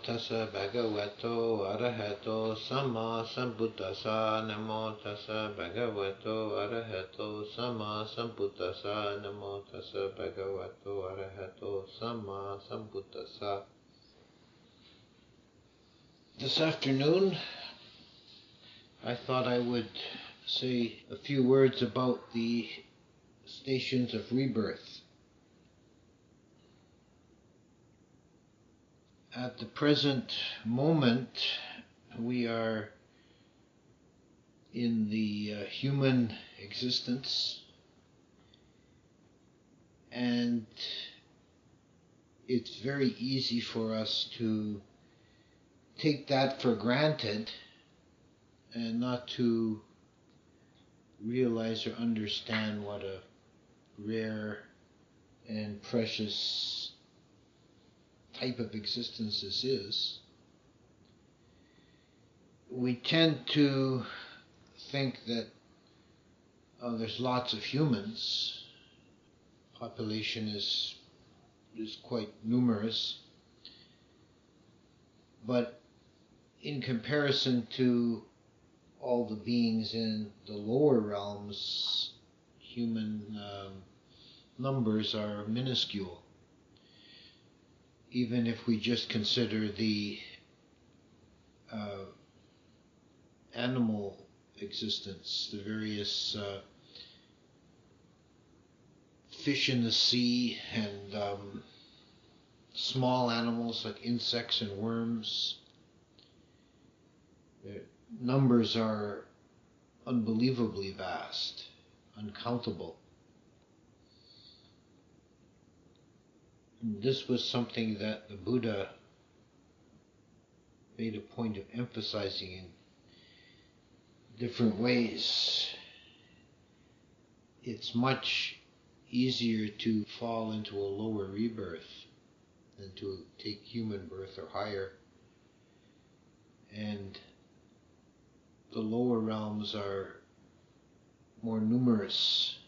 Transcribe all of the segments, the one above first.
tassa bhagavato arahato samma sambuddhassa. Namo tassa bhagavato arahato samma sambuddhassa. Namo tassa bhagavato arahato samma sambuddhassa. This afternoon, I thought I would say a few words about the stations of rebirth. At the present moment, we are in the human existence, and it's very easy for us to take that for granted and not to realize or understand what a rare and precious type of existence this is. We tend to think that there's lots of humans. Population is quite numerous, but in comparison to all the beings in the lower realms, human numbers are minuscule. Even if we just consider the animal existence, the various fish in the sea and small animals like insects and worms, their numbers are unbelievably vast, uncountable. This was something that the Buddha made a point of emphasizing in different ways. It's much easier to fall into a lower rebirth than to take human birth or higher. And the lower realms are more numerous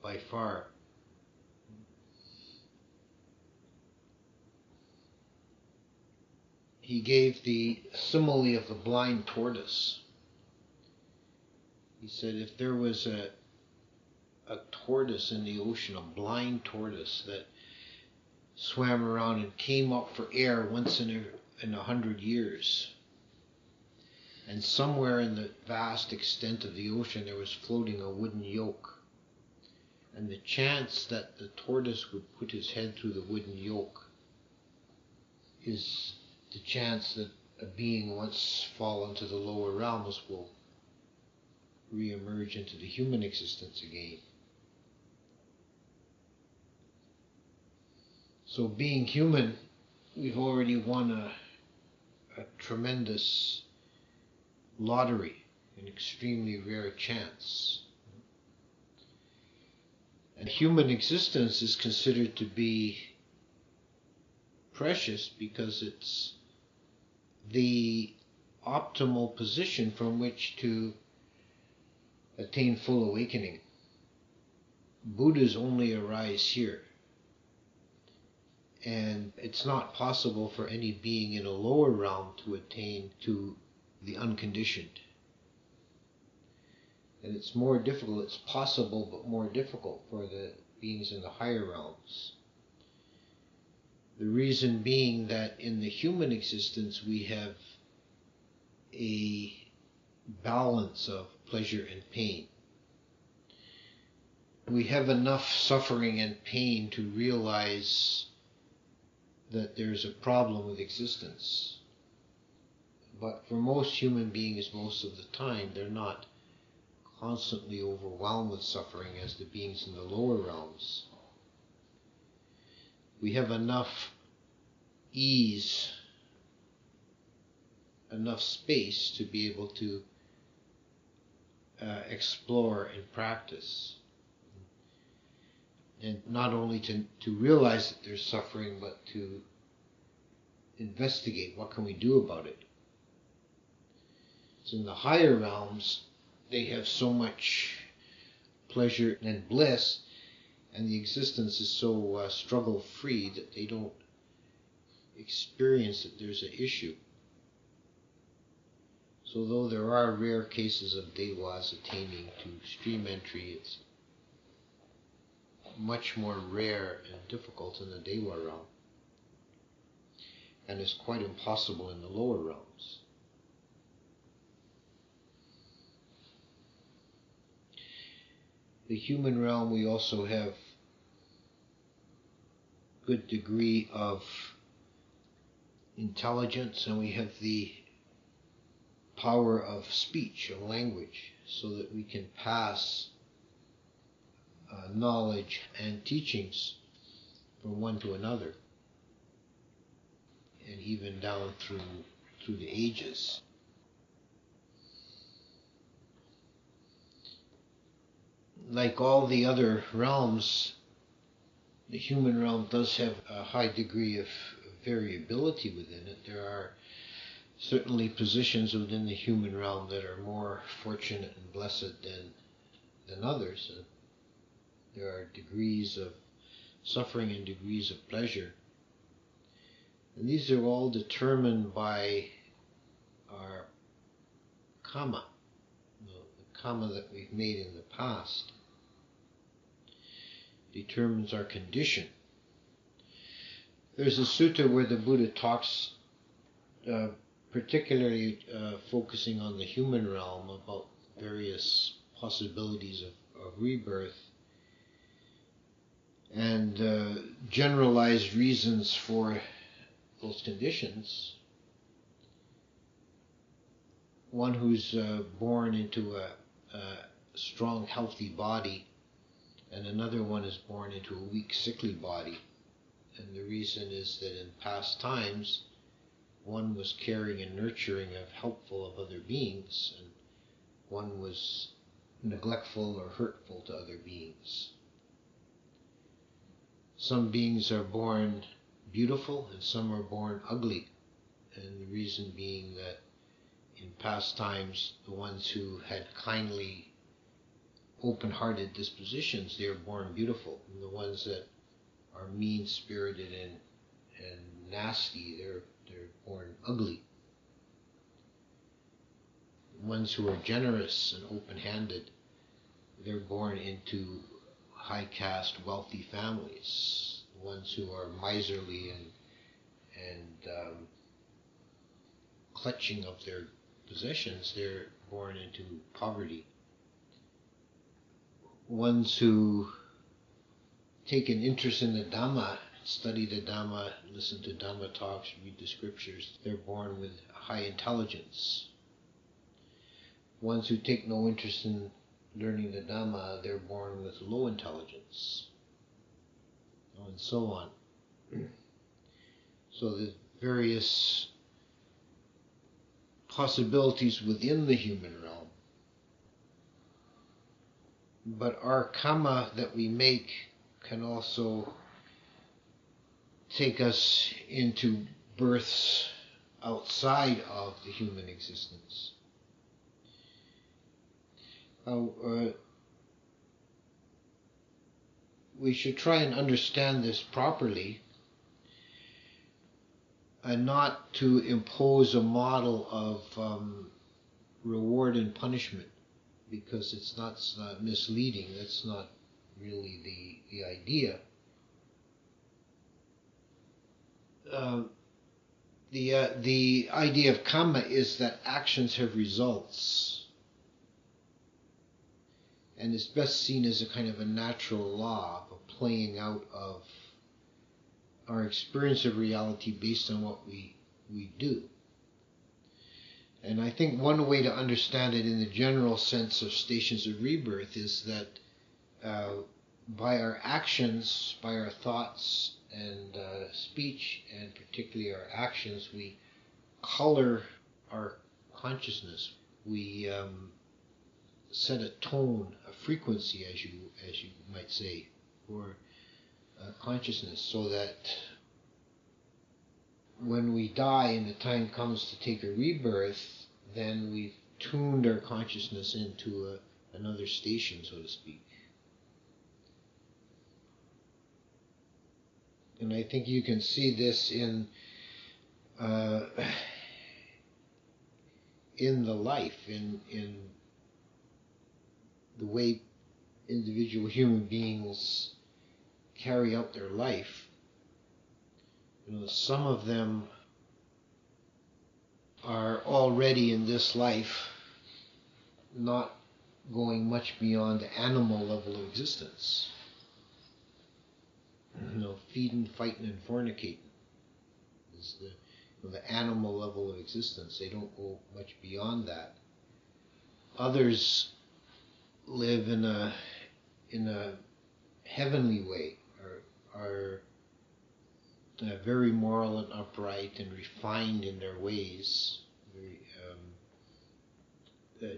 by far. He gave the simile of the blind tortoise. He said if there was a tortoise in the ocean, a blind tortoise that swam around and came up for air once in 100 years, and somewhere in the vast extent of the ocean there was floating a wooden yoke, and the chance that the tortoise would put his head through the wooden yoke is the chance that a being once fallen to the lower realms will re-emerge into the human existence again. So being human, we've already won a tremendous lottery, an extremely rare chance. And human existence is considered to be precious because it's the optimal position from which to attain full awakening. Buddhas only arise here, and it's not possible for any being in a lower realm to attain to the unconditioned. And it's more difficult, it's possible but more difficult for the beings in the higher realms. The reason being that in the human existence we have a balance of pleasure and pain. We have enough suffering and pain to realize that there's a problem with existence. But for most human beings, most of the time, they're not constantly overwhelmed with suffering as the beings in the lower realms. We have enough ease, enough space to be able to explore and practice. And not only to realize that there's suffering, but to investigate what can we do about it. So in the higher realms, they have so much pleasure and bliss, and the existence is so struggle-free that they don't experience that there's an issue. So though there are rare cases of Dewas attaining to stream entry, it's much more rare and difficult in the Dewa realm, and is quite impossible in the lower realms. The human realm, we also have good degree of intelligence, and we have the power of speech, of language, so that we can pass knowledge and teachings from one to another, and even down through the ages. Like all the other realms, the human realm does have a high degree of variability within it. There are certainly positions within the human realm that are more fortunate and blessed than others. There are degrees of suffering and degrees of pleasure. And these are all determined by our karma, the karma that we've made in the past determines our condition. There's a sutta where the Buddha talks particularly focusing on the human realm about various possibilities of rebirth and generalized reasons for those conditions. One who's born into a strong, healthy body, and another one is born into a weak, sickly body. And the reason is that in past times, one was caring and nurturing of helpful of other beings, and one was neglectful or hurtful to other beings. Some beings are born beautiful and some are born ugly, and the reason being that in past times, the ones who had kindly, open-hearted dispositions, they are born beautiful, and the ones that are mean-spirited and nasty, they're born ugly. The ones who are generous and open-handed, they're born into high caste, wealthy families. The ones who are miserly and clutching of their possessions, they're born into poverty. Ones who take an interest in the Dhamma, study the Dhamma, listen to Dhamma talks, read the scriptures, they're born with high intelligence. Ones who take no interest in learning the Dhamma, they're born with low intelligence, and so on. So the various possibilities within the human realm. But our karma that we make can also take us into births outside of the human existence. We should try and understand this properly, and not to impose a model of reward and punishment, because it's not misleading. That's not really the idea. The idea of karma is that actions have results, and it's best seen as a kind of a natural law, a playing out of our experience of reality based on what we do. And I think one way to understand it in the general sense of stations of rebirth is that by our actions, by our thoughts and speech, and particularly our actions, we color our consciousness. We set a tone, a frequency, as you might say, for consciousness, so that when we die and the time comes to take a rebirth, then we've tuned our consciousness into another station, so to speak. And I think you can see this in uh, in the life, in the way individual human beings carry out their life. Some of them are already in this life not going much beyond the animal level of existence. Feeding, fighting, and fornicating is the animal level of existence. They don't go much beyond that. Others live in a heavenly way, are very moral and upright and refined in their ways, very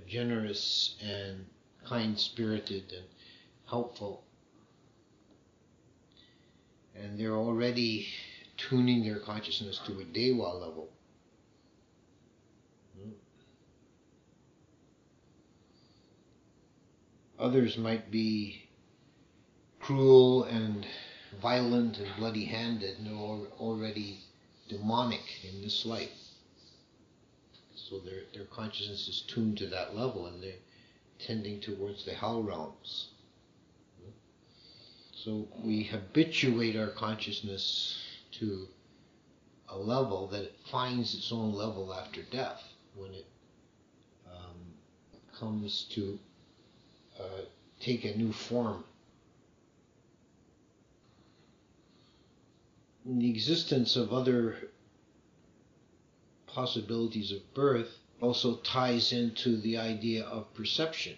generous and kind-spirited and helpful. And they're already tuning their consciousness to a Dewa level. Others might be cruel and violent and bloody-handed, and they're already demonic in this life. So their consciousness is tuned to that level, and they're tending towards the hell realms. So we habituate our consciousness to a level that it finds its own level after death, when it comes to take a new form. And the existence of other possibilities of birth also ties into the idea of perception.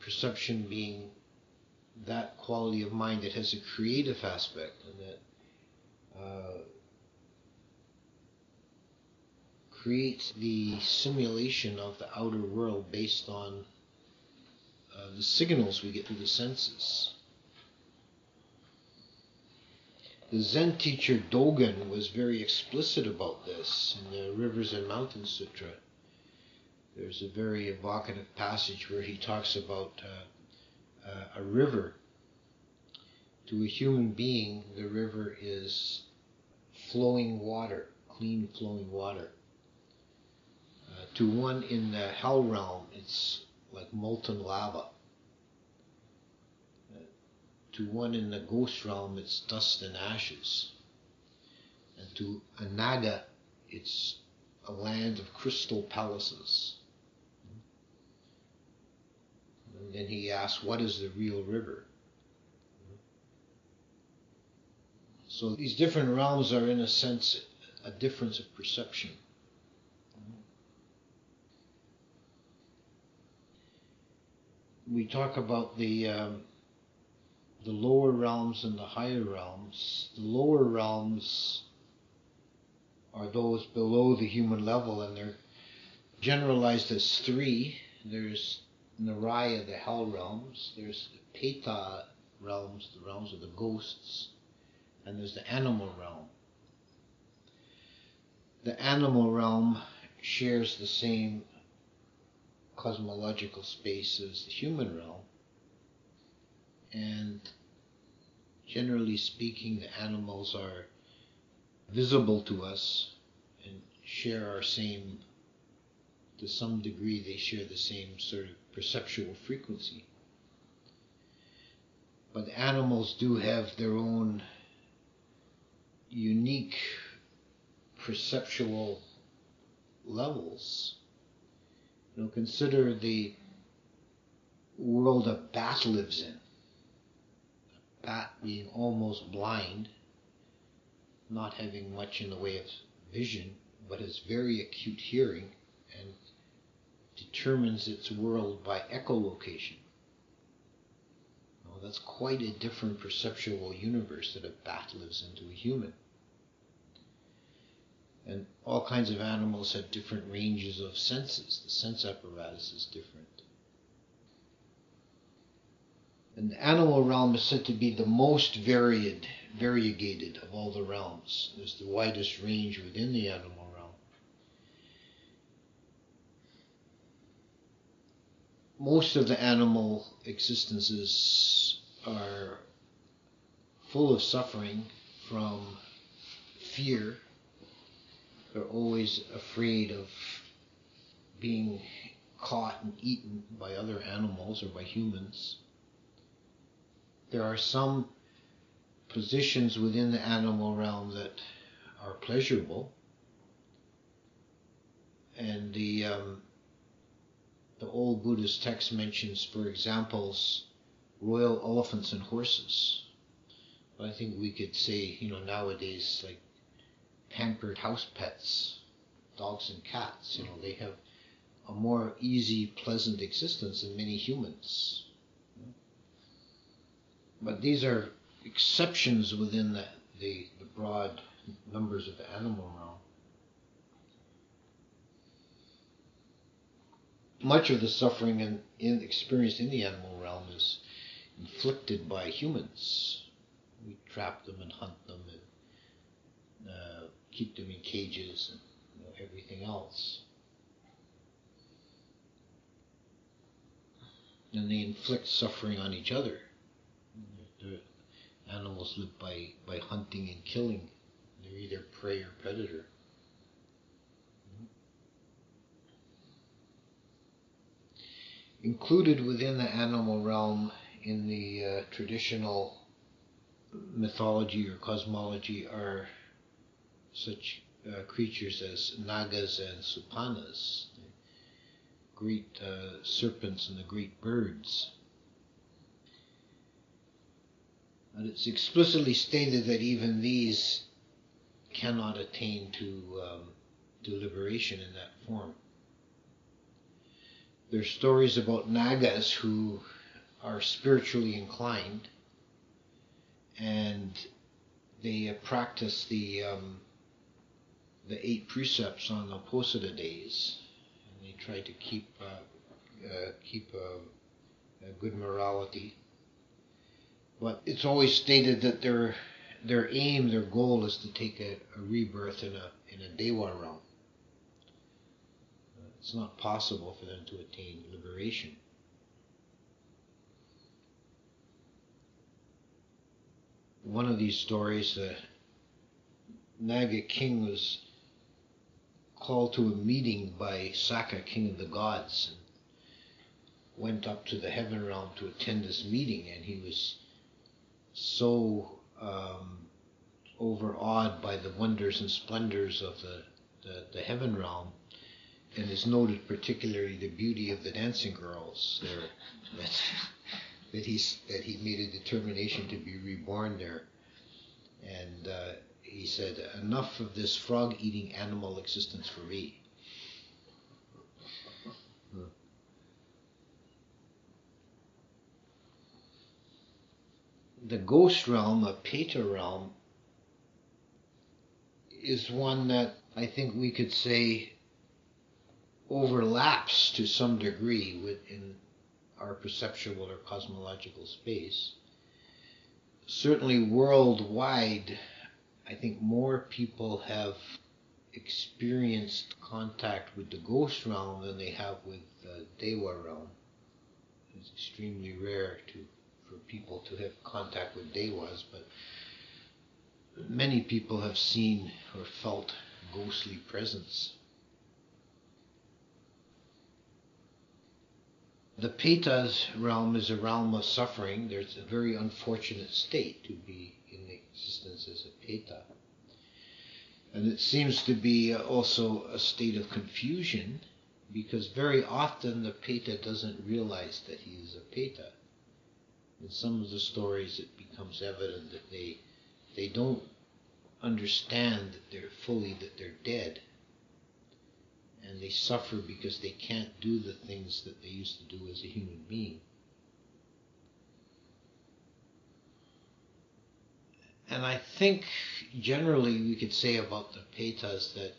Perception being that quality of mind that has a creative aspect, and that creates the simulation of the outer world based on the signals we get through the senses. The Zen teacher Dogen was very explicit about this in the Rivers and Mountains Sutra. There's a very evocative passage where he talks about a river. To a human being, the river is flowing water, clean flowing water. To one in the hell realm, it's like molten lava. To one in the ghost realm, it's dust and ashes. And to a Naga, it's a land of crystal palaces. And then he asks, what is the real river? So these different realms are, in a sense, a difference of perception. We talk about the lower realms and the higher realms. The lower realms are those below the human level, and they're generalized as three. There's Naraya, the hell realms. There's the Peta realms, the realms of the ghosts. And there's the animal realm. The animal realm shares the same cosmological space as the human realm. And generally speaking, the animals are visible to us and share our same, to some degree, they share the same sort of perceptual frequency. But the animals do have their own unique perceptual levels. Consider the world a bat lives in. A bat being almost blind, not having much in the way of vision, but has very acute hearing and determines its world by echolocation. That's quite a different perceptual universe that a bat lives into a human. And all kinds of animals have different ranges of senses. The sense apparatus is different. And the animal realm is said to be the most variegated of all the realms. There's the widest range within the animal realm. Most of the animal existences are full of suffering, from fear. They're always afraid of being caught and eaten by other animals or by humans. There are some positions within the animal realm that are pleasurable, and the old Buddhist text mentions, for examples, royal elephants and horses. But I think we could say, nowadays, like pampered house pets, dogs and cats, they have a more easy, pleasant existence than many humans. But these are exceptions within the broad numbers of the animal realm. Much of the suffering experienced in the animal realm is inflicted by humans. We trap them and hunt them and keep them in cages and everything else. And they inflict suffering on each other. The animals live by hunting and killing. They're either prey or predator. Included within the animal realm in the traditional mythology or cosmology are such creatures as nagas and supanas, the great serpents and the great birds. And it's explicitly stated that even these cannot attain to liberation in that form. There are stories about nagas who are spiritually inclined, and they practice the 8 precepts on the Posada days, and they try to keep a good morality. But it's always stated that their aim, their goal, is to take a rebirth in a Dewa realm. It's not possible for them to attain liberation. One of these stories, the Naga king was called to a meeting by Saka, king of the gods, and went up to the heaven realm to attend this meeting, and he was so overawed by the wonders and splendors of the heaven realm, and is noted particularly the beauty of the dancing girls there, that he made a determination to be reborn there. And he said, "Enough of this frog-eating animal existence for me." The ghost realm, a Peta realm, is one that I think we could say overlaps to some degree within our perceptual or cosmological space. Certainly worldwide, I think more people have experienced contact with the ghost realm than they have with the Dewa realm. It's extremely rare for people to have contact with Dewas, but many people have seen or felt ghostly presence. The Peta's realm is a realm of suffering. There's a very unfortunate state to be in existence as a Peta. And it seems to be also a state of confusion, because very often the Peta doesn't realize that he is a Peta. In some of the stories it becomes evident that they don't understand that they're dead. And they suffer because they can't do the things that they used to do as a human being. And I think generally we could say about the Petas that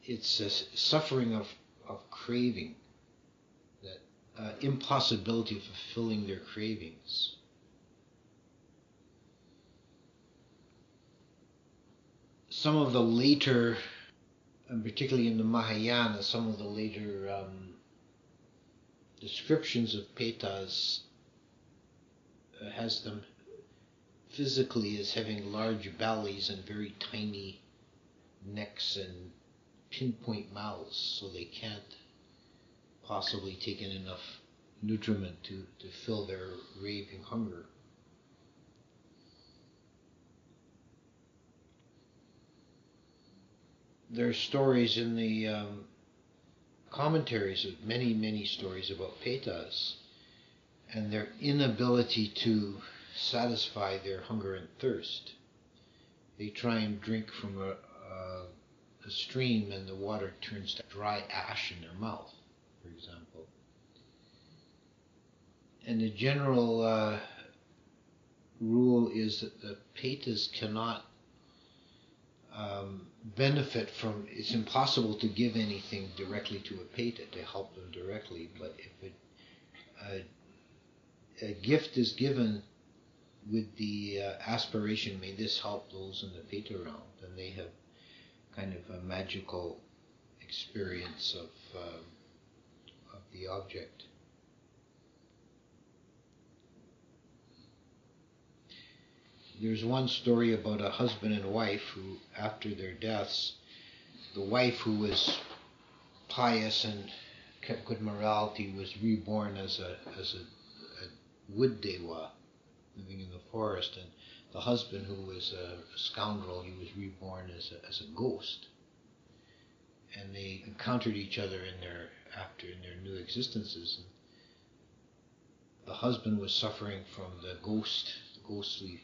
it's a suffering of craving, that impossibility of fulfilling their cravings. Some of the later, and particularly in the Mahayana, some of the later descriptions of Petas has them physically as having large bellies and very tiny necks and pinpoint mouths, so they can't possibly take in enough nutriment to fill their raving hunger. There are stories in the commentaries of many stories about Petas and their inability to satisfy their hunger and thirst. They try and drink from a stream and the water turns to dry ash in their mouth, for example. And the general rule is that the Petas cannot benefit from, it's impossible to give anything directly to a Peta to help them directly, but if a gift is given with the aspiration, may this help those in the Peta realm, then they have kind of a magical experience of the object. There's one story about a husband and wife who, after their deaths, the wife, who was pious and kept good morality, was reborn as a wood dewa living in the forest, and the husband, who was a scoundrel, he was reborn as a ghost. And they encountered each other in their new existences. And the husband was suffering from the ghostly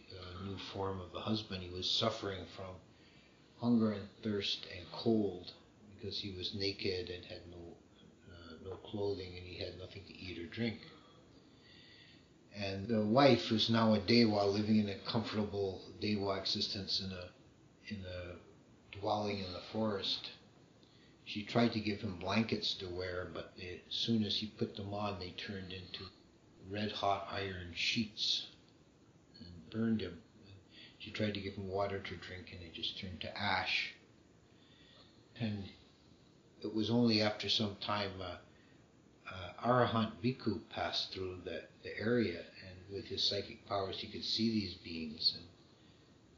new form of the husband. He was suffering from hunger and thirst and cold because he was naked and had no clothing, and he had nothing to eat or drink. And the wife, who's now a dewa living in a comfortable dewa existence in a dwelling in the forest, she tried to give him blankets to wear, but as soon as he put them on, they turned into red-hot iron sheets and burned him. She tried to give him water to drink, and it just turned to ash. And it was only after some time Arahant Bhikkhu passed through the area, and with his psychic powers he could see these beings. And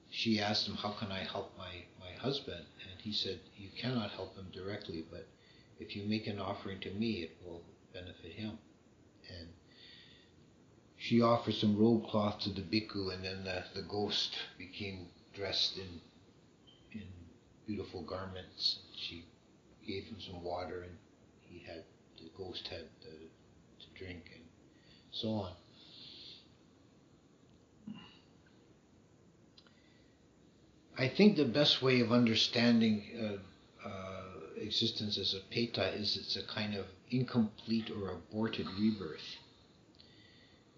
she asked him, "How can I help my husband?" And he said, "You cannot help him directly, but if you make an offering to me, it will benefit him." And she offered some robe cloth to the bhikkhu, and then the ghost became dressed in beautiful garments. She gave him some water, and the ghost had to drink, and so on. I think the best way of understanding existence as a Peta is it's a kind of incomplete or aborted rebirth.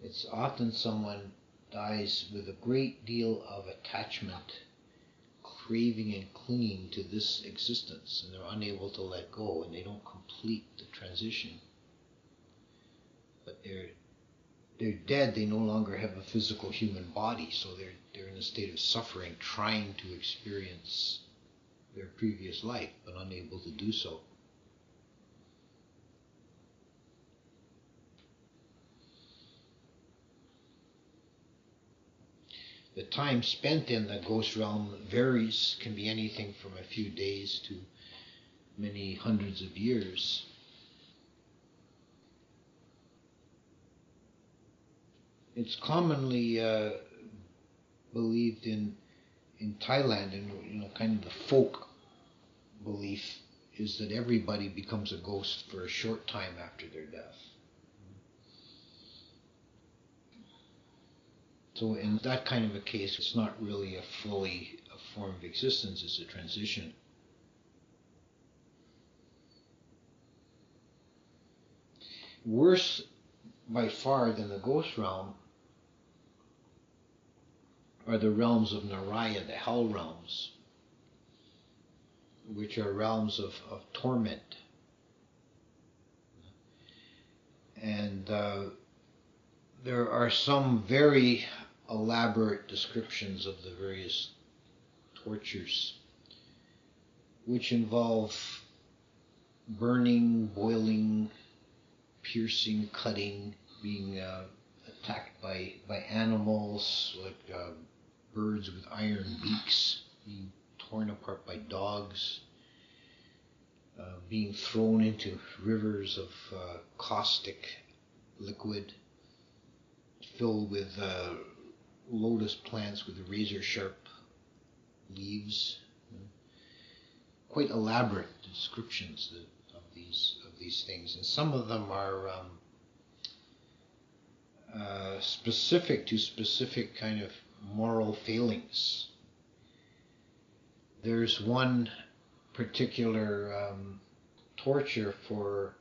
It's often someone dies with a great deal of attachment, craving and clinging to this existence, and they're unable to let go, and they don't complete the transition. But they're dead. They no longer have a physical human body, so they're in a state of suffering, trying to experience their previous life, but unable to do so. The time spent in the ghost realm varies, can be anything from a few days to many hundreds of years. It's commonly believed in Thailand, and kind of the folk belief is that everybody becomes a ghost for a short time after their death. So in that kind of a case, it's not really a form of existence, it's a transition. Worse by far than the ghost realm are the realms of Naraya, the hell realms, which are realms of torment. And there are some very elaborate descriptions of the various tortures, which involve burning, boiling, piercing, cutting, being attacked by animals, like birds with iron beaks being torn apart by dogs, being thrown into rivers of caustic liquid filled with lotus plants with razor-sharp leaves. Quite elaborate descriptions of these things, and some of them are specific to specific kind of moral failings. There's one particular torture for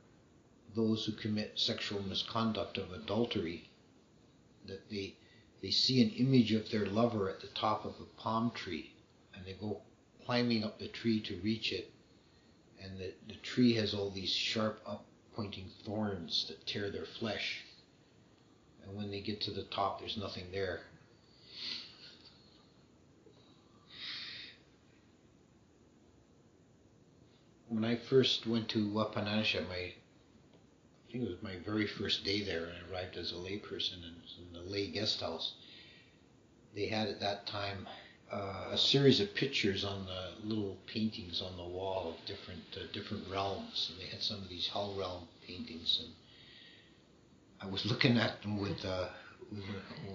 those who commit sexual misconduct of adultery, that they see an image of their lover at the top of a palm tree, and they go climbing up the tree to reach it, and the tree has all these sharp up-pointing thorns that tear their flesh, and when they get to the top there's nothing there. When I first went to Punnadhammo, I think it was my very first day there, and I arrived as a layperson in the lay guest house. They had at that time a series of pictures on the little paintings on the wall of different realms, and they had some of these hell realm paintings, and I was looking at them with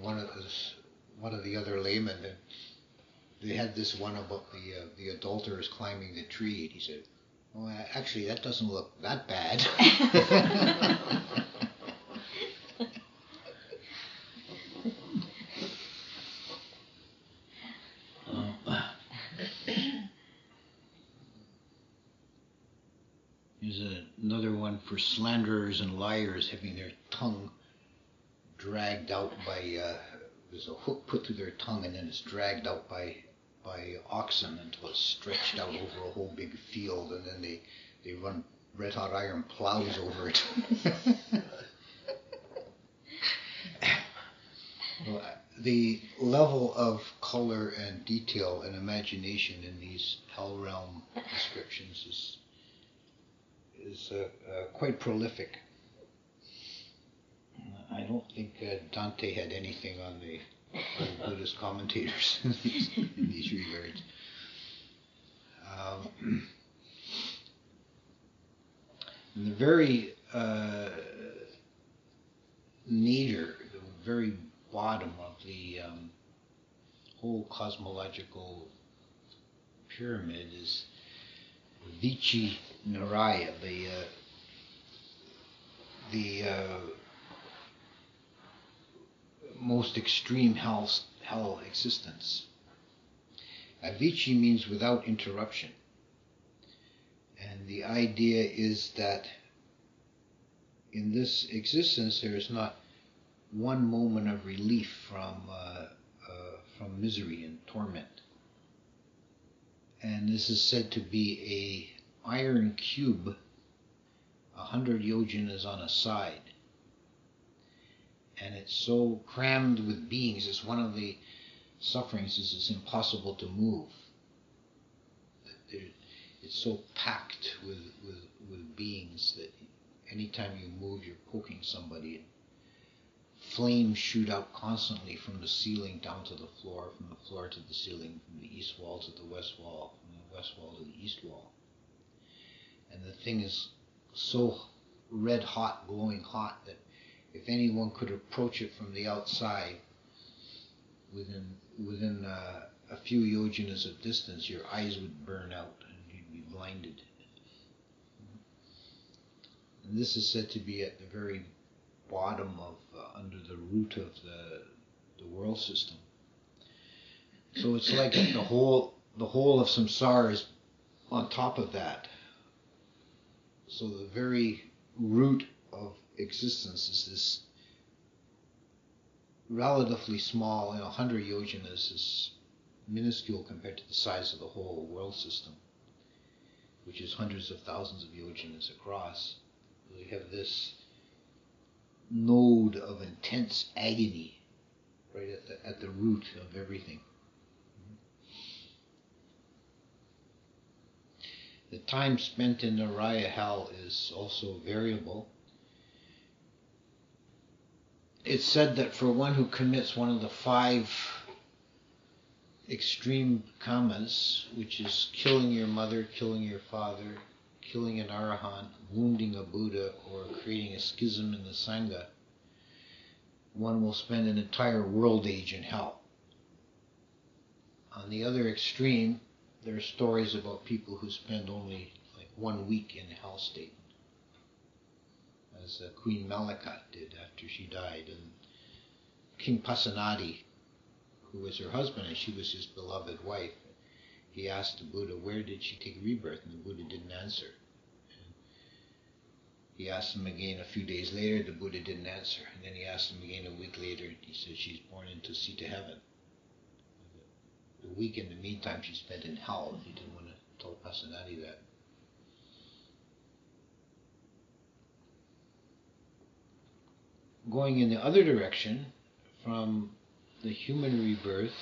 one of the other laymen, and they had this one about the adulterers climbing the tree, and he said, "Well, actually, that doesn't look that bad." There's another one for slanderers and liars having their tongue dragged out by, there's a hook put through their tongue, and then it's dragged out by oxen until it's stretched out over a whole big field, and then they run red hot iron plows over it. Well, the level of color and detail and imagination in these hell realm descriptions is quite prolific. I don't think Dante had anything on the Buddhist commentators in these regards. And the very nadir, the very bottom of the whole cosmological pyramid is Vici Naraya, the most extreme hell existence. Vici means without interruption. And the idea is that in this existence there is not one moment of relief from misery and torment. And this is said to be a iron cube, 100 yojanas on a side. And it's so crammed with beings. It's one of the sufferings is it's impossible to move. It's so packed with beings that anytime you move, you're poking somebody. Flames shoot out constantly from the ceiling down to the floor, from the floor to the ceiling, from the east wall to the west wall, from the west wall to the east wall. And the thing is so red hot, glowing hot, that if anyone could approach it from the outside, within a few yojanas of distance, your eyes would burn out and you'd be blinded. And this is said to be at the very bottom of, under the root of the world system. So it's like the whole of samsara is on top of that. So the very root of existence is this relatively small, 100 yojanas is minuscule compared to the size of the whole world system, which is hundreds of thousands of yojanas across. We have this node of intense agony right at the root of everything. The time spent in Naraya hell is also variable. It's said that for one who commits one of the 5 extreme kamas, which is killing your mother, killing your father, killing an arahant, wounding a Buddha, or creating a schism in the Sangha, one will spend an entire world age in hell. On the other extreme, there are stories about people who spend only like 1 week in hell state, as Queen Malakat did after she died, and King Pasenadi, who was her husband and she was his beloved wife, he asked the Buddha, where did she take rebirth? And the Buddha didn't answer. And he asked him again a few days later, the Buddha didn't answer. And then he asked him again a week later, and he said she's born into seat to heaven. The week in the meantime she spent in hell, and he didn't want to tell Pasenadi that. Going in the other direction, from the human rebirth,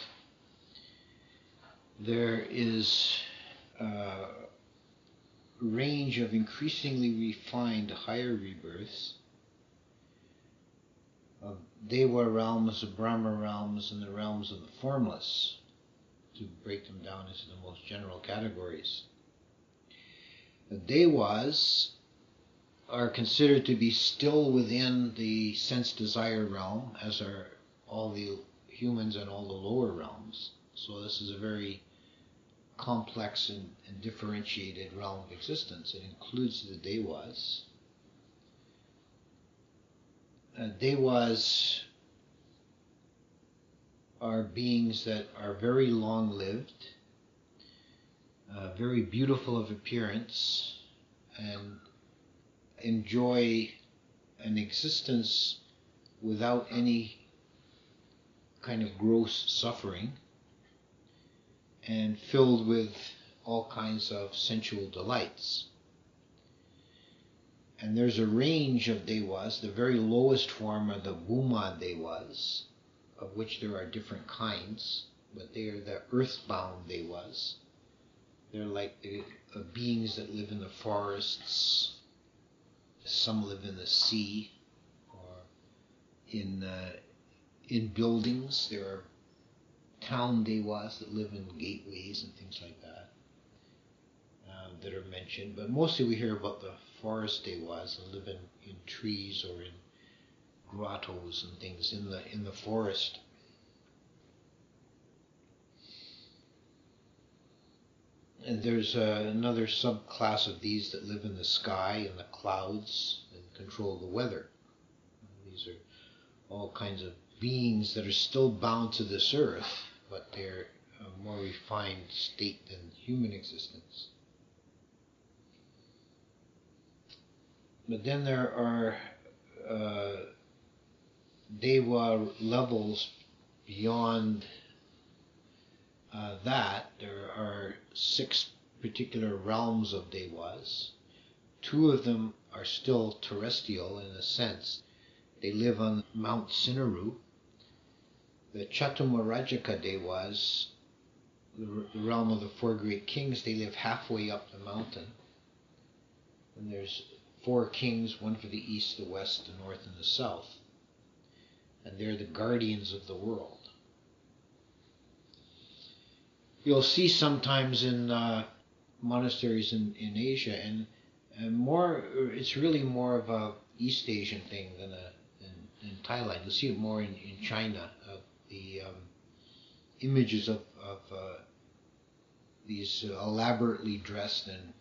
there is a range of increasingly refined higher rebirths of Deva realms, the Brahma realms, and the realms of the formless, to break them down into the most general categories. The Devas are considered to be still within the sense desire realm, as are all the humans and all the lower realms. So this is a very complex and differentiated realm of existence. It includes the Devas. Devas are beings that are very long-lived, very beautiful of appearance, and enjoy an existence without any kind of gross suffering, and filled with all kinds of sensual delights. And there's a range of Devas. The very lowest form are the Bhuma Devas, of which there are different kinds, but they are the earthbound Devas. They're like the beings that live in the forests. Some live in the sea, or in buildings. There are town Devas that live in gateways and things like that, that are mentioned. But mostly we hear about the forest Devas that live in trees or in grottos and things in the forest. And there's another subclass of these that live in the sky and the clouds and control the weather. These are all kinds of beings that are still bound to this earth, but they're a more refined state than human existence. But then there are Deva levels beyond that. There are 6 particular realms of Devas. 2 of them are still terrestrial in a sense. They live on Mount Sinnaru. The Chatummarajaka Devas, the realm of the 4 great kings, they live halfway up the mountain. And there's 4 kings, one for the east, the west, the north, and the south. And they're the guardians of the world. You'll see sometimes in monasteries in Asia, and more, it's really more of a East Asian thing than in Thailand. You'll see it more in China. The images of these elaborately dressed and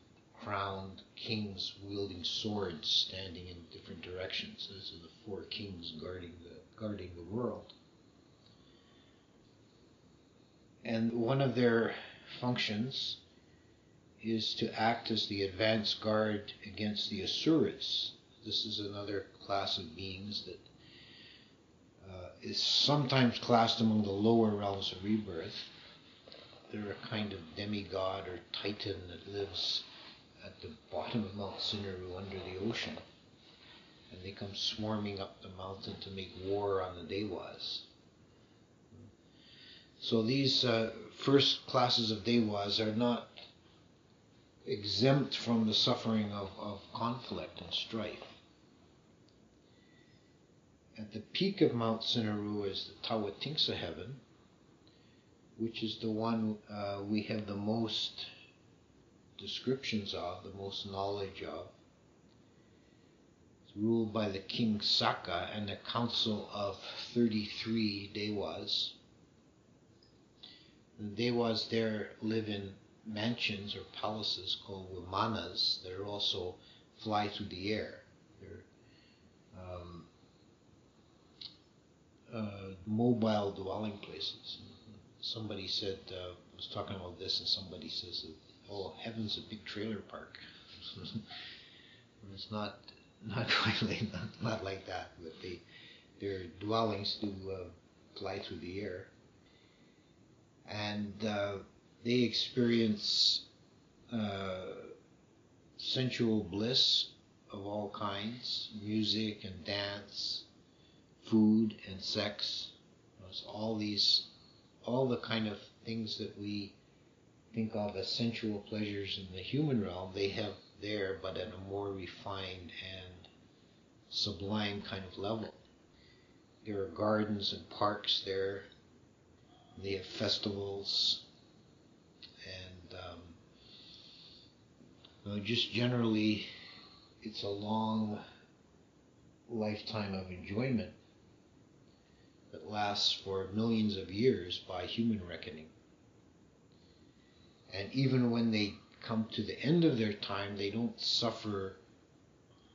crowned kings wielding swords, standing in different directions. Those are the 4 kings guarding the world. And one of their functions is to act as the advance guard against the asuras. This is another class of beings that is sometimes classed among the lower realms of rebirth. They're a kind of demigod or titan that lives at the bottom of Mount Sinnaru under the ocean. And they come swarming up the mountain to make war on the Devas. So these first classes of Devas are not exempt from the suffering of conflict and strife. At the peak of Mount Sinnaru is the Tawatingsa heaven, which is the one we have the most descriptions of, the most knowledge of. It's ruled by the king Saka and a council of 33 Dewas. The Dewas there live in mansions or palaces called vimanas that are also fly through the air. They're mobile dwelling places. Somebody said, was talking about this, and somebody says, "Oh, heaven's a big trailer park." It's not quite not like that, but their dwellings do fly through the air, and they experience sensual bliss of all kinds, music and dance, food and sex. So all the kind of things that we think of as sensual pleasures in the human realm, they have there, but at a more refined and sublime kind of level. There are gardens and parks there. They have festivals, and just generally, it's a long lifetime of enjoyment that lasts for millions of years by human reckoning. And even when they come to the end of their time, they don't suffer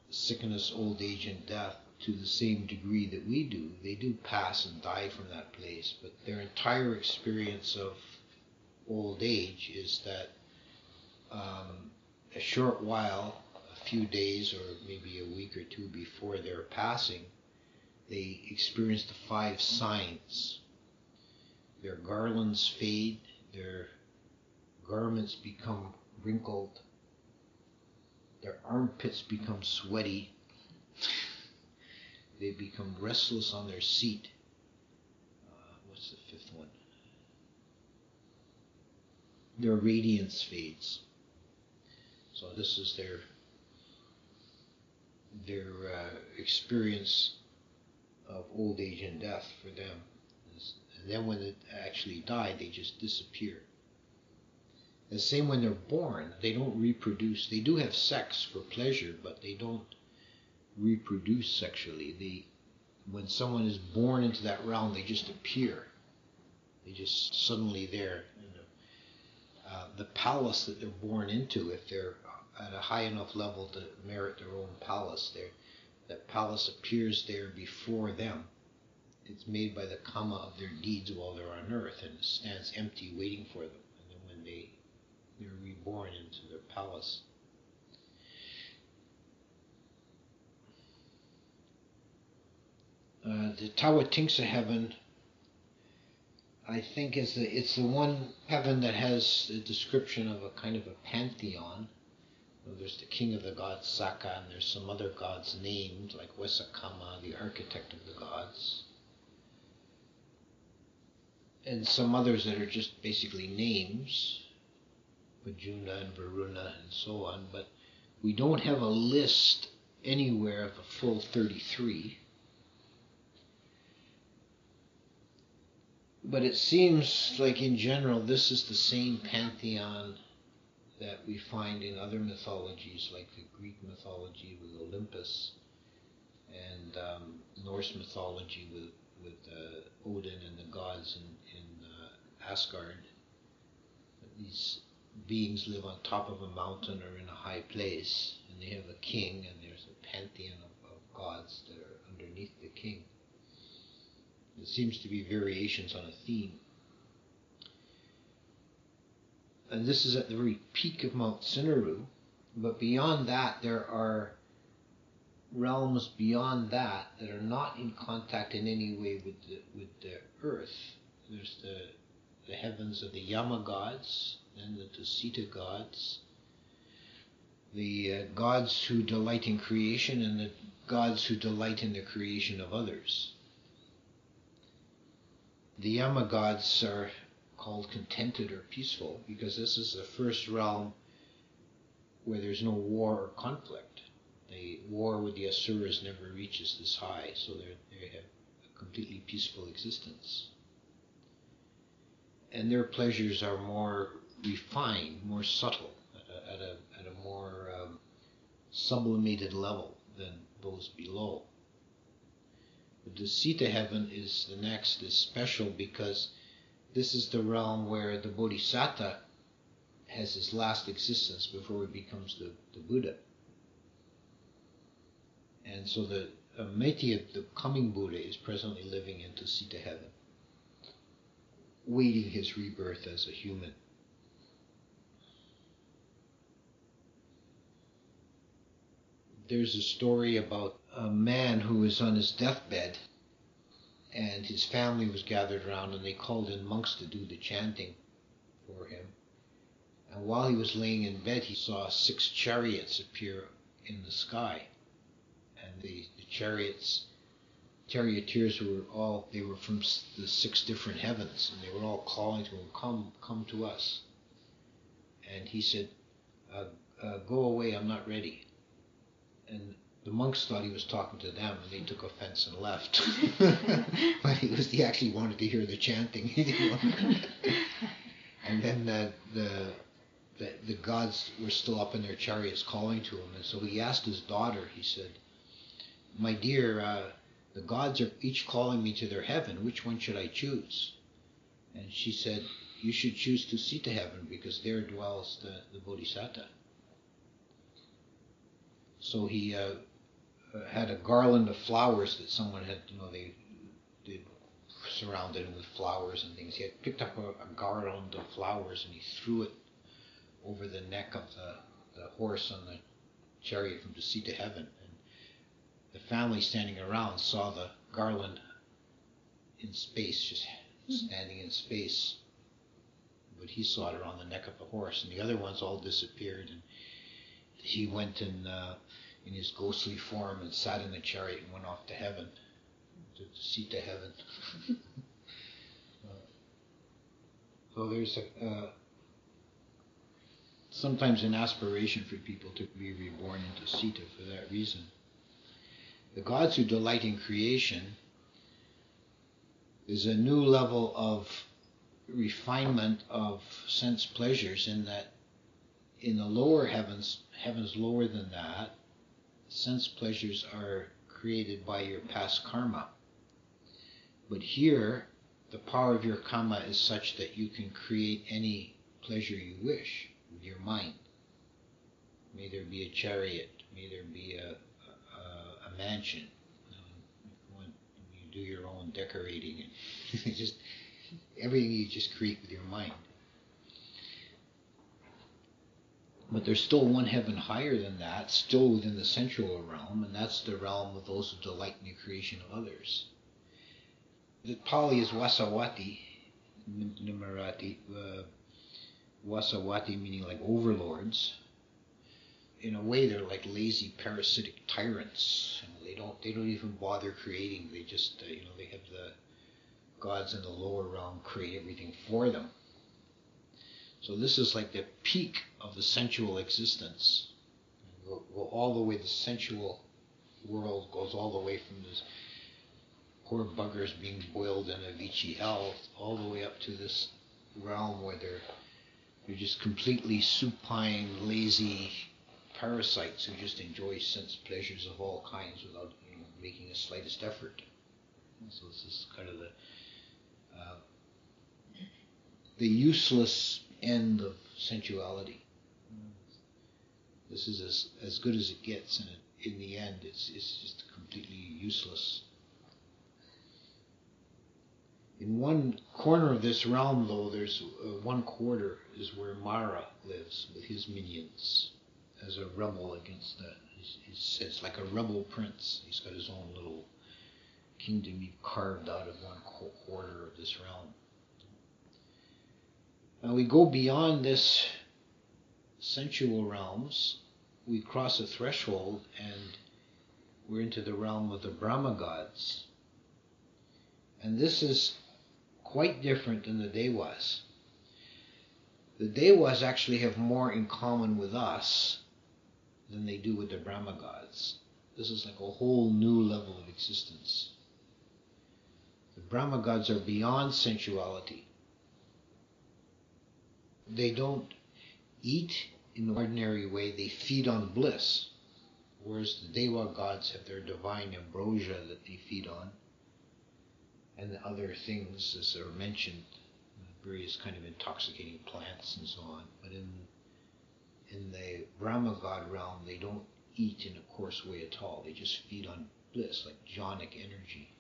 sickness, old age, and death to the same degree that we do. They do pass and die from that place, but their entire experience of old age is that a short while, a few days or maybe a week or two before their passing, they experience the 5 signs. Their garlands fade, their garments become wrinkled, their armpits become sweaty, they become restless on their seat. What's the 5th one? Their radiance fades. So this is their experience of old age and death for them. And then when they actually die, they just disappear. The same when they're born, they don't reproduce. They do have sex for pleasure, but they don't reproduce sexually. When someone is born into that realm, they just appear. They just suddenly there. The palace that they're born into, if they're at a high enough level to merit their own palace, that palace appears there before them. It's made by the karma of their deeds while they're on earth, and it stands empty waiting for them. And then when they're reborn into their palace. The Tawatingsa heaven, I think, it's the one heaven that has a description of a kind of a pantheon. There's the king of the gods, Saka, and there's some other gods named, like Wesakama, the architect of the gods. And some others that are just basically names, Vajuna and Varuna and so on, but we don't have a list anywhere of the full 33. But it seems like in general this is the same pantheon that we find in other mythologies, like the Greek mythology with Olympus, and Norse mythology with Odin and the gods in Asgard. These beings live on top of a mountain or in a high place, and they have a king, and there's a pantheon of gods that are underneath the king. There seems to be variations on a theme. And this is at the very peak of Mount Sinnaru, but beyond that there are realms beyond that are not in contact in any way with the earth. There's the heavens of the Yama gods, and the Tusita gods, the gods who delight in creation, and the gods who delight in the creation of others. The Yama gods are called contented or peaceful because this is the first realm where there's no war or conflict. The war with the Asuras never reaches this high, so they have a completely peaceful existence. and their pleasures are more refined, more subtle, at a more sublimated level than those below. But the Sita heaven is the next, is special because this is the realm where the Bodhisattva has his last existence before he becomes the Buddha. And so the Meitya, the coming Buddha, is presently living into Sita heaven, waiting his rebirth as a human. There's a story about a man who was on his deathbed, and his family was gathered around, and they called in monks to do the chanting for him. And while he was laying in bed, he saw 6 chariots appear in the sky. And the charioteers they were from the 6 different heavens, and they were all calling to him, come to us. And he said, go away, I'm not ready. And the monks thought he was talking to them, and they took offense and left. But he actually wanted to hear the chanting. And then the gods were still up in their chariots calling to him, and so he asked his daughter, he said, my dear, the gods are each calling me to their heaven, which one should I choose? And she said, you should choose to Sita heaven, because there dwells the Bodhisattva. So he had a garland of flowers that someone had, they surrounded him with flowers and things. He had picked up a garland of flowers, and he threw it over the neck of the horse on the chariot from the Sita heaven. And the family standing around saw the garland in space, just standing in space. But he saw it around the neck of the horse, and the other ones all disappeared. And he went in his ghostly form and sat in the chariot and went off to heaven, to Sita heaven. So there's sometimes an aspiration for people to be reborn into Sita for that reason. The gods who delight in creation is a new level of refinement of sense pleasures, in that in the lower heavens lower than that, sense pleasures are created by your past karma. But here, the power of your karma is such that you can create any pleasure you wish with your mind. May there be a chariot, may there be a mansion. You do your own decorating, and just everything you just create with your mind. But there's still one heaven higher than that, still within the sensual realm, and that's the realm of those who delight in the creation of others. The Pali is Vasawati, Nimarati, Vasawati meaning like overlords. In a way, they're like lazy, parasitic tyrants. They don't even bother creating. They just, they have the gods in the lower realm create everything for them. So this is like the peak of the sensual existence. Go all the way, the sensual world goes all the way from this poor buggers being boiled in a Vichy hell, all the way up to this realm where they're just completely supine, lazy parasites who just enjoy sense pleasures of all kinds without making the slightest effort. So this is kind of the useless end of sensuality. This is as good as it gets, and in the end it's just completely useless. In one corner of this realm, though, there's 1/4 is where Mara lives with his minions as a rebel against that. It's like a rebel prince. He's got his own little kingdom he carved out of 1/4 of this realm. Now we go beyond this sensual realms, we cross a threshold, and we're into the realm of the Brahma gods. And this is quite different than the Devas. The Devas actually have more in common with us than they do with the Brahma gods. This is like a whole new level of existence. The Brahma gods are beyond sensuality. they don't eat in the ordinary way, they feed on bliss. Whereas the Deva gods have their divine ambrosia that they feed on, and the other things, as are mentioned, various kind of intoxicating plants and so on. But in the Brahma god realm, they don't eat in a coarse way at all. They just feed on bliss, like jhanic energy.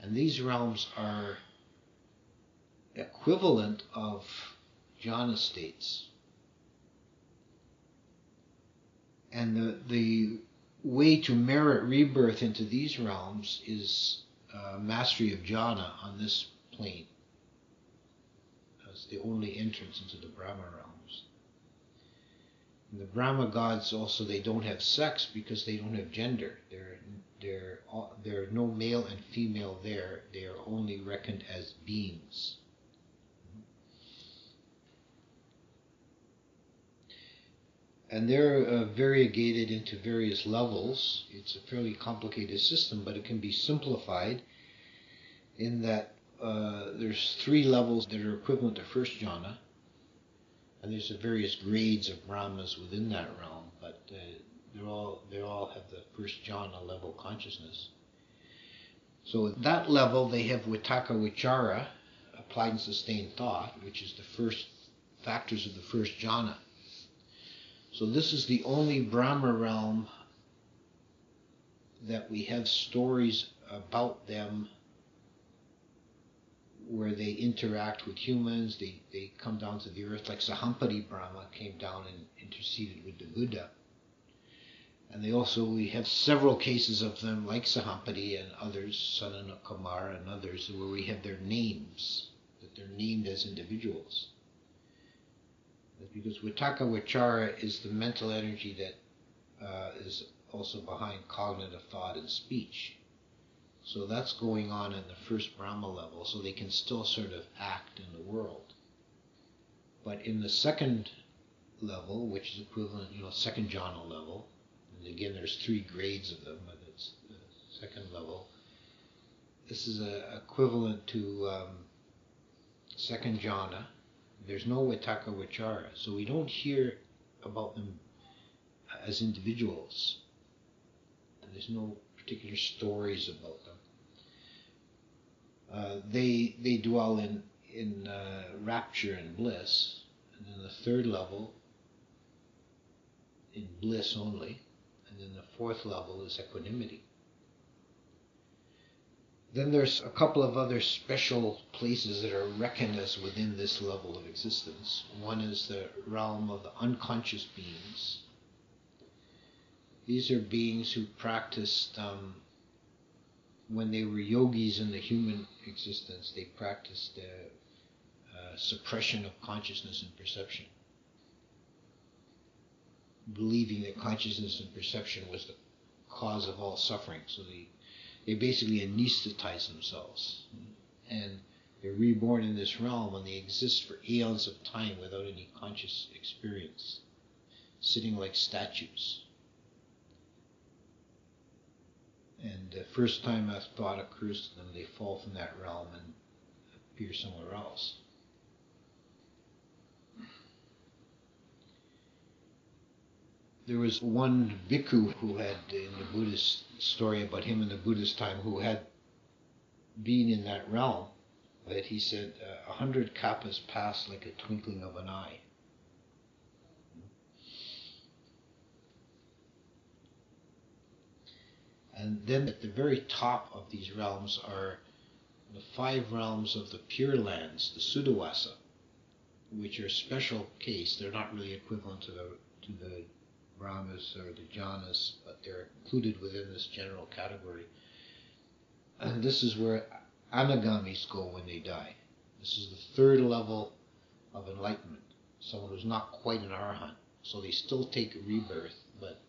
And these realms are equivalent of jhana states. And the way to merit rebirth into these realms is mastery of jhana on this plane. That's the only entrance into the Brahma realms. And the Brahma gods also, they don't have sex because they don't have gender. There are no male and female there. They are only reckoned as beings. And they're variegated into various levels. It's a fairly complicated system, but it can be simplified in that there's 3 levels that are equivalent to first jhana, and there's the various grades of Brahmas within that realm, but they all have the first jhana level consciousness. So at that level, they have Vitakka Vichara, applied and sustained thought, which is the first factors of the first jhana. So this is the only Brahma realm that we have stories about them where they interact with humans, they come down to the earth, like Sahampati Brahma came down and interceded with the Buddha. And we have several cases of them, like Sahampati and others, Sanana Kumara and others, where we have their names, that they're named as individuals. Because Vitakka Vichara is the mental energy that is also behind cognitive thought and speech. So that's going on in the first Brahma level, so they can still sort of act in the world. But in the second level, which is equivalent, second jhana level, and again there's 3 grades of them, but it's the second level. This is equivalent to second jhana. There's no Vitakka Vichara, so we don't hear about them as individuals. There's no particular stories about them. They dwell in rapture and bliss, and then the third level in bliss only, and then the 4th level is equanimity. Then there's a couple of other special places that are reckoned as within this level of existence. One is the realm of the unconscious beings. These are beings who practiced, when they were yogis in the human existence, they practiced suppression of consciousness and perception, believing that consciousness and perception was the cause of all suffering. So they basically anesthetize themselves, and they're reborn in this realm, and they exist for eons of time without any conscious experience, sitting like statues. And the first time a thought occurs to them, they fall from that realm and appear somewhere else. There was one bhikkhu who had, in the Buddhist story about him in the Buddhist time, who had been in that realm, that he said 100 kappas passed like a twinkling of an eye. And then at the very top of these realms are the 5 realms of the Pure Lands, the Sudawasa, which are a special case. They're not really equivalent to the Brahmas or the Jhanas, but they're included within this general category. And this is where anagamis go when they die. This is the 3rd level of enlightenment, someone who's not quite an arahant. So they still take rebirth, but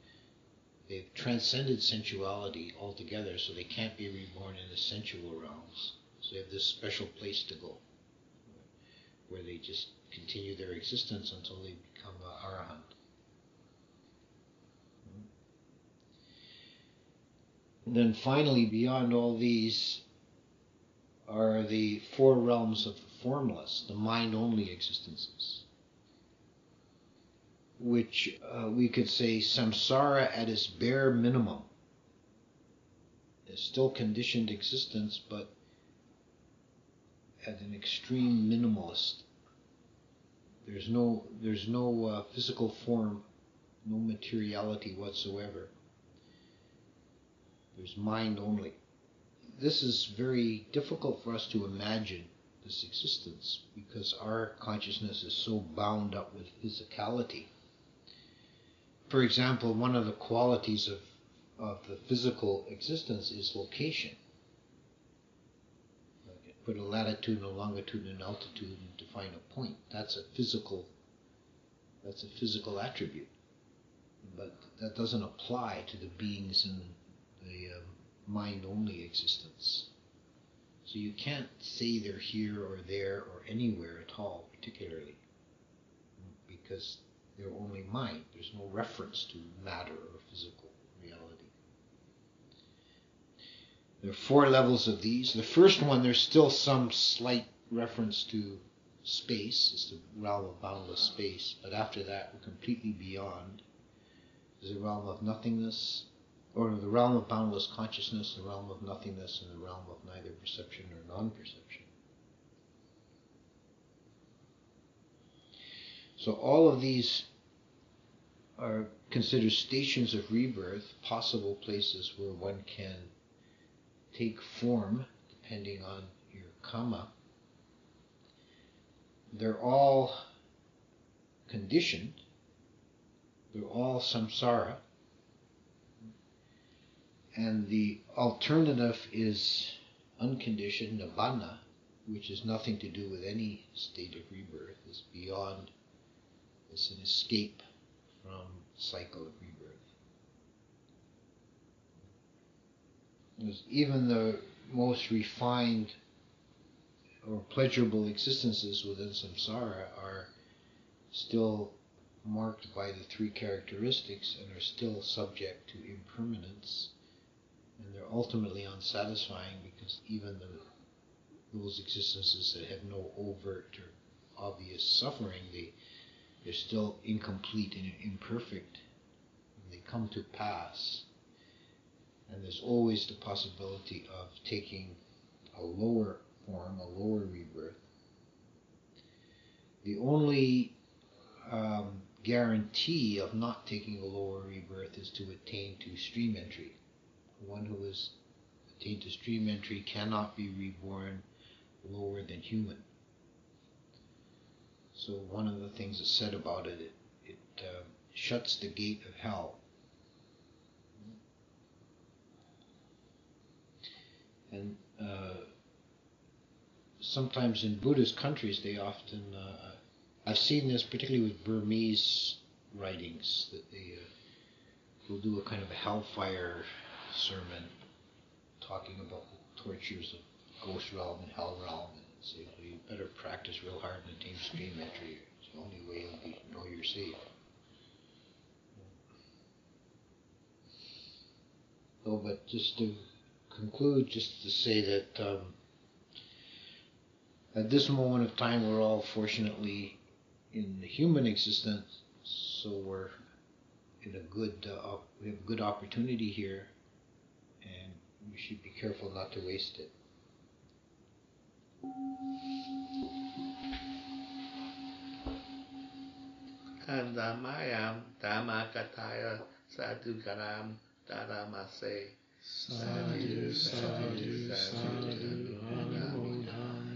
they've transcended sensuality altogether, so they can't be reborn in the sensual realms. So they have this special place to go, where they just continue their existence until they become an arahant. And then finally, beyond all these, are the 4 realms of the formless, the mind-only existences, which we could say samsara at its bare minimum is still conditioned existence, but at an extreme minimalist. There's no physical form, no materiality whatsoever. There's mind only. This is very difficult for us to imagine, this existence, because our consciousness is so bound up with physicality. For example, one of the qualities of the physical existence is location. Like put a latitude and a longitude and an altitude and define a point. That's a physical attribute. But that doesn't apply to the beings in the mind-only existence. So you can't say they're here or there or anywhere at all, particularly, because they're only mind. There's no reference to matter or physical reality. There are 4 levels of these. The first one, there's still some slight reference to space. It's the realm of boundless space. But after that, we're completely beyond. There's a realm of nothingness, or the realm of boundless consciousness, the realm of nothingness, and the realm of neither perception or non-perception. So all of these are considered stations of rebirth, possible places where one can take form depending on your karma. They're all conditioned. They're all samsara. And the alternative is unconditioned, nibbana, which has nothing to do with any state of rebirth. It's beyond, it's an escape from the cycle of rebirth. Because even the most refined or pleasurable existences within samsara are still marked by the 3 characteristics and are still subject to impermanence. And they're ultimately unsatisfying because even those existences that have no overt or obvious suffering, they're still incomplete and imperfect. And they come to pass. And there's always the possibility of taking a lower form, a lower rebirth. The only guarantee of not taking a lower rebirth is to attain to stream entry. One who has attained to stream entry cannot be reborn lower than human. So one of the things that's said about it, it shuts the gate of hell. And sometimes in Buddhist countries, they often, I've seen this particularly with Burmese writings, that they will do a kind of a hellfire sermon talking about the tortures of ghost realm and hell realm, and say, well, you better practice real hard and attain stream entry. It's the only way you'll know you're safe. So, but just to conclude, just to say that at this moment of time, we're all fortunately in the human existence, so we're in a good, we have a good opportunity here, and we should be careful not to waste it. Kandamayam Dhammakataya Sadhukaram Dharamase Sadhu, sadhu, sadhu, Namo Dhamma.